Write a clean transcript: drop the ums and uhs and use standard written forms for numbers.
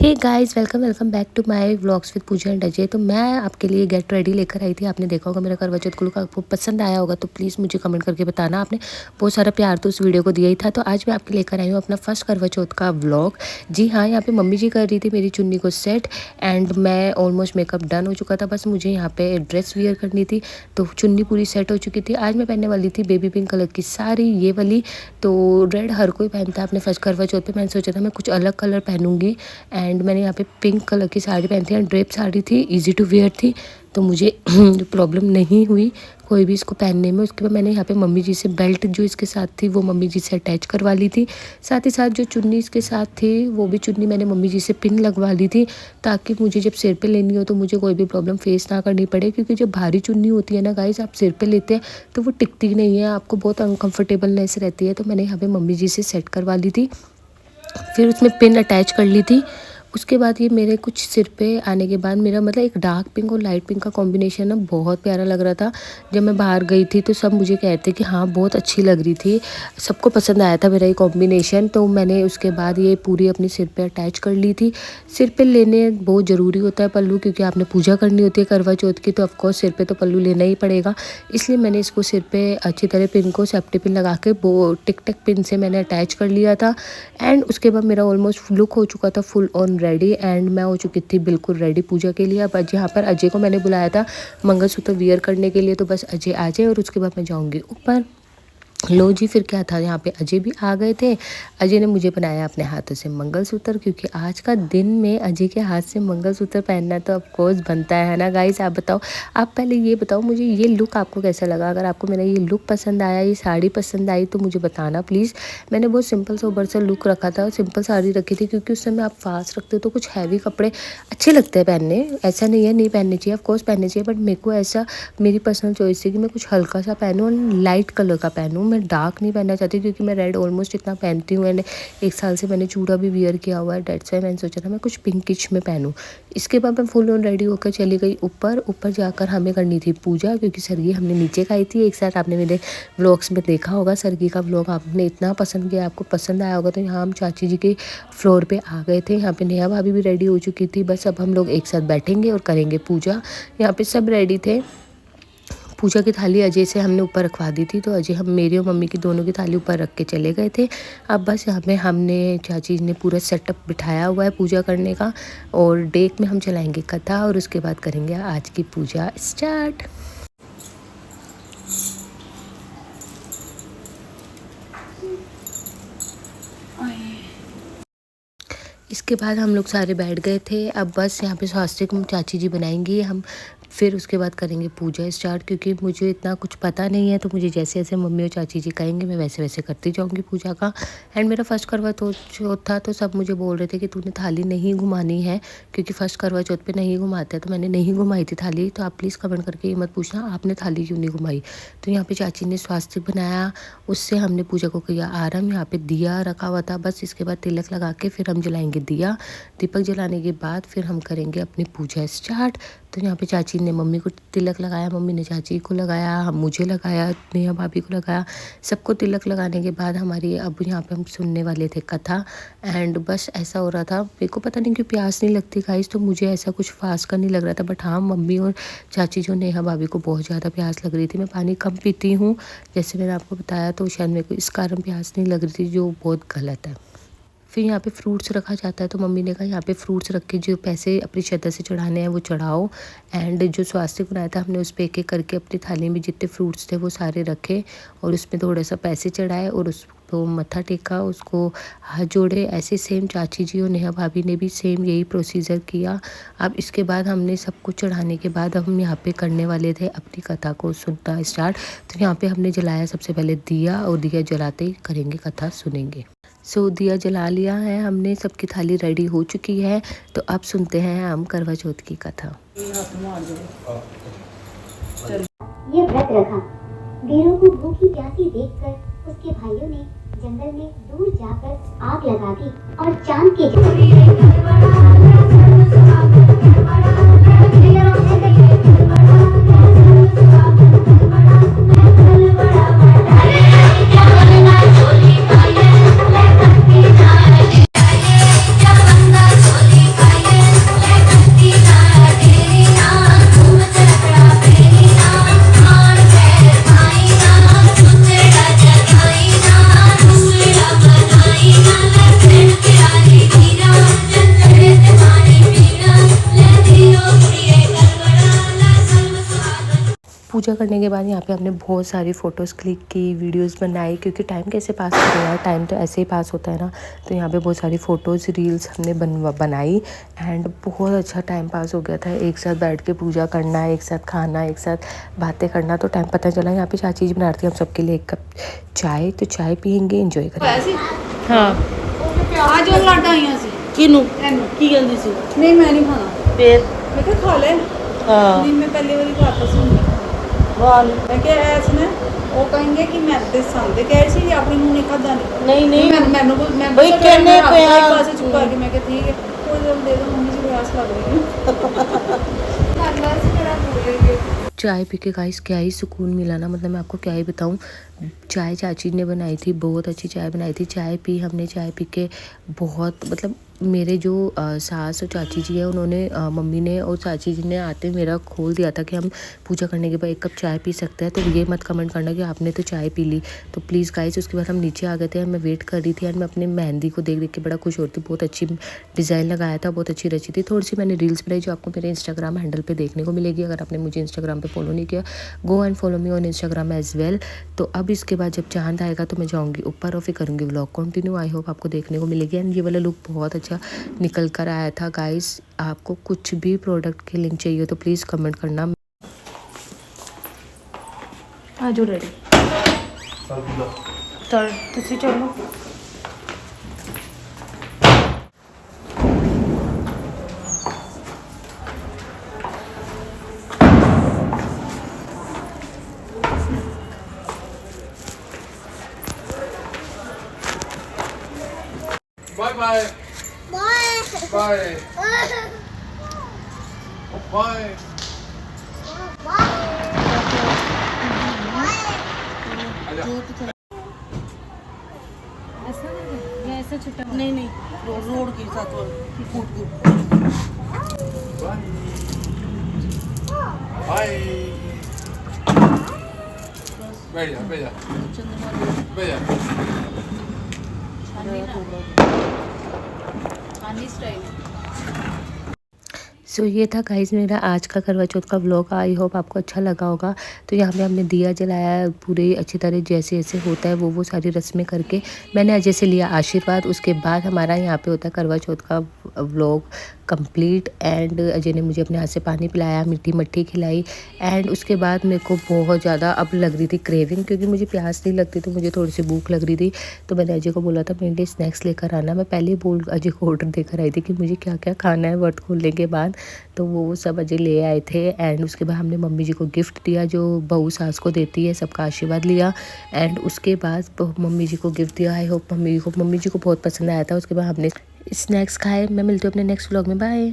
Hey guys, welcome welcome back to my vlogs with Pooja and Ajay. तो मैं आपके लिए गेट रेडी लेकर आई थी। आपने देखा होगा मेरा करवा चौथ का लुक आपको पसंद आया होगा, तो प्लीज़ मुझे कमेंट करके बताना। आपने बहुत सारा प्यार तो उस वीडियो को दिया ही था। तो आज मैं आपके लेकर आई हूँ अपना फर्स्ट करवा चौथ का व्लॉग। जी हाँ, यहाँ पे मम्मी जी कर रही थी मेरी चुन्नी को सेट एंड मैं ऑलमोस्ट मेकअप डन हो चुका था। बस मुझे यहाँ पे ड्रेस वियर करनी थी, तो चुन्नी पूरी सेट हो चुकी थी। आज मैं पहनने वाली थी बेबी पिंक कलर की साड़ी, ये वाली। तो रेड हर कोई पहनता है अपने फर्स्ट करवा चौथ पे। मैंने सोचा था मैं कुछ अलग कलर पहनूंगी एंड मैंने यहाँ पे पिंक कलर की साड़ी पहनी थी। ड्रेप साड़ी थी, इजी टू वेयर थी, तो मुझे प्रॉब्लम नहीं हुई कोई भी इसको पहनने में। उसके बाद मैंने यहाँ पे मम्मी जी से बेल्ट जो इसके साथ थी वो मम्मी जी से अटैच करवा ली थी। साथ ही साथ जो चुन्नी इसके साथ थी वो भी चुन्नी मैंने मम्मी जी से पिन लगवा ली थी, ताकि मुझे जब सिर पे लेनी हो तो मुझे कोई भी प्रॉब्लम फेस ना करनी पड़े। क्योंकि जब भारी चुन्नी होती है ना गाइस, आप सिर पे लेते हैं तो वो टिकती नहीं है, आपको बहुत अनकम्फर्टेबलनेस रहती है। तो मैंने यहाँ पे मम्मी जी से सेट करवा ली थी, फिर उसमें पिन अटैच कर ली थी। उसके बाद ये मेरे कुछ सिर पे आने के बाद मेरा मतलब एक डार्क पिंक और लाइट पिंक का कॉम्बिनेशन ना बहुत प्यारा लग रहा था। जब मैं बाहर गई थी तो सब मुझे कहते कि हाँ बहुत अच्छी लग रही थी, सबको पसंद आया था मेरा ये कॉम्बिनेशन। तो मैंने उसके बाद ये पूरी अपनी सिर पे अटैच कर ली थी। सिर पे लेने बहुत ज़रूरी होता है पल्लू, क्योंकि आपने पूजा करनी होती है करवा चौथ की, तो ऑफकोर्स सिर पे तो पल्लू लेना ही पड़ेगा। इसलिए मैंने इसको सिर पे अच्छी तरह पिन को सेफ्टी पिन लगा के वो टिक टक पिन से मैंने अटैच कर लिया था। एंड उसके बाद मेरा ऑलमोस्ट लुक हो चुका था फुल ऑन रेडी एंड मैं हो चुकी थी बिल्कुल रेडी पूजा के लिए। अब यहाँ पर अजय को मैंने बुलाया था मंगलसूत्र वियर करने के लिए, तो बस अजय आ जाए और उसके बाद मैं जाऊँगी ऊपर। लो जी, फिर क्या था, यहाँ पे अजय भी आ गए थे। अजय ने मुझे बनाया अपने हाथों से मंगलसूत्र, क्योंकि आज का दिन में अजय के हाथ से मंगलसूत्र पहनना तो ऑफकोर्स बनता है ना गाइस। आप बताओ, आप पहले ये बताओ मुझे ये लुक आपको कैसा लगा। अगर आपको मेरा ये लुक पसंद आया, ये साड़ी पसंद आई तो मुझे बताना प्लीज़। मैंने बहुत सिंपल सोबर सा लुक रखा था, सिंपल साड़ी रखी थी, क्योंकि उस समय आप फास्ट रखते हो तो कुछ हैवी कपड़े अच्छे लगते हैं पहनने। ऐसा नहीं है नहीं पहनने चाहिए, ऑफकोर्स पहनने चाहिए, बट मेरे को ऐसा मेरी पर्सनल चॉइस है कि मैं कुछ हल्का सा पहनूँ और लाइट कलर का पहनूँ। मैं डार्क नहीं पहनना चाहती, क्योंकि मैं रेड ऑलमोस्ट इतना पहनती हूँ एंड एक साल से मैंने चूड़ा भी वियर किया हुआ है। डेट्स वाई मैंने सोचा था मैं कुछ पिंकिश में पहनूँ। इसके बाद मैं फुल ऑन रेडी होकर चली गई ऊपर। ऊपर जाकर हमें करनी थी पूजा, क्योंकि सरगी हमने नीचे खाई थी एक साथ। आपने मेरे व्लॉग्स में देखा होगा सरगी का व्लॉग, आपने इतना पसंद किया, आपको पसंद आया होगा। तो यहाँ हम चाची जी के फ्लोर पे आ गए थे। यहाँ पे नेहा भाभी भी रेडी हो चुकी थी। बस अब हम लोग एक साथ बैठेंगे और करेंगे पूजा। यहाँ पे सब रेडी थे। पूजा की थाली अजय से हमने ऊपर रखवा दी थी, तो अजय हम मेरी और मम्मी की दोनों की थाली ऊपर रख के चले गए थे। अब बस यहाँ पे हमने चाची ने पूरा सेटअप बिठाया हुआ है पूजा करने का, और डेक में हम चलाएंगे कथा और उसके बाद करेंगे आज की पूजा स्टार्ट। इसके बाद हम लोग सारे बैठ गए थे। अब बस यहाँ पे स्वास्तिक चाची जी बनाएंगी, हम फिर उसके बाद करेंगे पूजा स्टार्ट। क्योंकि मुझे इतना कुछ पता नहीं है, तो मुझे जैसे जैसे मम्मी और चाची जी कहेंगे मैं वैसे वैसे करती जाऊँगी पूजा का। एंड मेरा फर्स्ट करवा चौथ था, तो सब मुझे बोल रहे थे कि तूने थाली नहीं घुमानी है, क्योंकि फर्स्ट करवा चौथ पे नहीं घुमाते हैं। तो मैंने नहीं घुमाई थी थाली। तो आप प्लीज़ कमेंट करके ये मत पूछना आपने थाली क्यों नहीं घुमाई। तो यहाँ पे चाची ने स्वास्तिक बनाया, उससे हमने पूजा को किया आरंभ। यहाँ पे दिया रखा हुआ था, बस इसके बाद तिलक लगा के फिर हम जलाएंगे दिया। दीपक जलाने के बाद फिर हम करेंगे अपनी पूजा स्टार्ट। तो यहाँ पे चाची ने मम्मी को तिलक लगाया, मम्मी ने चाची को लगाया, हम मुझे लगाया, नेहा भाभी को लगाया। सबको तिलक लगाने के बाद हमारी अब यहाँ पे हम सुनने वाले थे कथा। एंड बस ऐसा हो रहा था, मेरे को पता नहीं क्यों प्यास नहीं लगती गाइस, तो मुझे ऐसा कुछ फास्ट का नहीं लग रहा था। बट हाँ, मम्मी और चाची जो नेहा भाभी को बहुत ज़्यादा प्यास लग रही थी। मैं पानी कम पीती हूँ जैसे मैंने आपको बताया, तो शायद मेरे को इस कारण प्यास नहीं लग रही थी, जो बहुत गलत है। फिर यहाँ पे फ्रूट्स रखा जाता है, तो मम्मी ने कहा यहाँ पे फ्रूट्स रख के जो पैसे अपनी श्रद्धा से चढ़ाने हैं वो चढ़ाओ। एंड जो स्वास्तिक बनाया था हमने उस पर एक एक करके अपनी थाली में जितने फ्रूट्स थे वो सारे रखे और उसमें थोड़ा सा पैसे चढ़ाए और उसको मत्था टेका, उसको हाथ जोड़े। ऐसे सेम चाची जी और नेहा भाभी ने भी सेम यही प्रोसीजर किया। अब इसके बाद हमने सब कुछ चढ़ाने के बाद हम यहाँ पे करने वाले थे अपनी कथा को सुनना स्टार्ट। तो यहाँ पे हमने जलाया सबसे पहले दिया, और दिया जलाते ही करेंगे कथा सुनेंगे। सो दिया जला लिया है हमने, सबकी थाली रेडी हो चुकी है। तो अब सुनते हैं हम करवा चौथ की कथा। ये व्रत रखा, वीरों को भूखी प्यासी देखकर उसके भाइयों ने जंगल में दूर जाकर आग लगा दी और चांद के पूजा करने के बाद यहाँ पे हमने बहुत सारी फ़ोटोज़ क्लिक की, वीडियोस बनाई, क्योंकि टाइम कैसे पास हो रहा है, टाइम तो ऐसे ही पास होता है ना। तो यहाँ पे बहुत सारी फ़ोटोज़ रील्स हमने बनाई एंड बहुत अच्छा टाइम पास हो गया था। एक साथ बैठ के पूजा करना, एक साथ खाना, एक साथ बातें करना, तो टाइम पता चला। यहाँ पे चाची जी बना रही थी हम सबके लिए एक कप चाय, तो चाय पियेंगे, इंजॉय करेंगे। हाँ आज ਉਹ ਲਾਡਾ ਆਈਆਂ ਸੀ किनू की कहती सी ਨਹੀਂ ਮੈਂ ਨਹੀਂ ਖਾਣਾ फिर ਮੈਂ ਕਿਹਾ ਖਾ ਲੈ हाँ ਨਹੀਂ ਮੈਂ ਪਹਿਲੀ ਵਾਰੀ ਖਾਤਾ ਸੀ वाल ਮੈਂ ਕਿਹਾ ਐਸ ਨੇ ਉਹ ਕਹਿੰਗੇ ਕਿ ਮੈਂ ਤੇ ਸੰਦੇ ਕਹੇ ਸੀ ਆਪਣੀ ਨੂੰ ਨਹੀਂ ਖਾਦਾ ਨਹੀਂ नहीं नहीं ਮੈਨੂੰ ਮੈਂ ਬਈ ਕਹਿੰਦੇ ਪਿਆ ਇੱਕ ਪਾਸੇ ਚੁੱਪ ਕਰਕੇ ਮੈਂ ਕਿਹਾ ਠੀਕ ਹੈ ਕੋਈ ਗੱਲ ਦੇ ਦੋ ਮੰਮੀ ਜੀ ਪਿਆਸ ਲੱਗ ਰਹੀ ਹੈ ਖਾਂਦਾ ਸੀ ਮੇਰਾ ਬੋਲੇਗੇ चाय पी के गाइस क्या ही सुकून मिला ना, मतलब मैं आपको क्या ही बताऊँ। चाय चाची ने बनाई थी, बहुत अच्छी चाय बनाई थी। चाय पी हमने, चाय पी के बहुत, मतलब मेरे जो सास और चाची जी है, उन्होंने मम्मी ने और चाची जी ने आते मेरा खोल दिया था कि हम पूजा करने के बाद एक कप चाय पी सकते हैं। तो ये मत कमेंट करना कि आपने तो चाय पी ली, तो प्लीज़ गाइस। उसके बाद हम नीचे आ गए थे, मैं वेट कर रही थी एंड मैं अपनी मेहंदी को देख देख के बड़ा खुश होती। बहुत अच्छी डिज़ाइन लगाया था, बहुत अच्छी रची थी। थोड़ी सी मैंने रील्स बनाई जो आपको मेरे इंस्टाग्राम हैंडल पे देखने को मिलेगी। अगर आपने मुझे इंस्टाग्राम पे फॉलो नहीं किया, go and follow me on Instagram as well. तो अब इसके बाद जब चांद आएगा तो मैं जाऊँगी ऊपर और फिर करूँगी व्लॉग कंटिन्यू। आई होप आपको देखने को मिलेगी। एंड ये वाला लुक बहुत अच्छा निकल कर आया था गाइस। आपको कुछ भी प्रोडक्ट की लिंक चाहिए तो प्लीज़ कमेंट करना। आ जो रेडी चल तुसी चलो Bye bye. Bye. Bye. नहीं नहीं रोड के साथ फूट Bye. बैठ जा, बैठ जा, बैठ जा। सो ये था गाइस मेरा आज का करवा चौथ का व्लॉग। आई होप आपको अच्छा लगा होगा। तो यहाँ पे हमने दिया जलाया पूरे अच्छी तरह, जैसे जैसे होता है वो सारी रस्में करके मैंने अजय से लिया आशीर्वाद। उसके बाद हमारा यहाँ पे होता है करवा चौथ का व्लॉग कंप्लीट। एंड अजय ने मुझे अपने हाथ से पानी पिलाया, मीठी मट्ठी खिलाई। एंड उसके बाद मेरे को बहुत ज़्यादा अब लग रही थी क्रेविंग, क्योंकि मुझे प्यास नहीं लगती, तो मुझे थोड़ी सी भूख लग रही थी। तो मैंने अजय को बोला था मेरे लिए स्नैक्स लेकर आना। मैं पहले ही अजय को ऑर्डर देकर आई थी कि मुझे क्या क्या खाना है व्रत खोलने के बाद। तो वो सब अजय ले आए थे। एंड उसके बाद हमने मम्मी जी को गिफ्ट दिया, जो बहू सास को देती है, सबका आशीर्वाद लिया। एंड उसके बाद मम्मी जी को गिफ्ट दिया। आई होप मम्मी जी को बहुत पसंद आया था। उसके बाद हमने स्नैक्स खाए। मैं मिलती हूँ अपने नेक्स्ट व्लॉग में। बाय।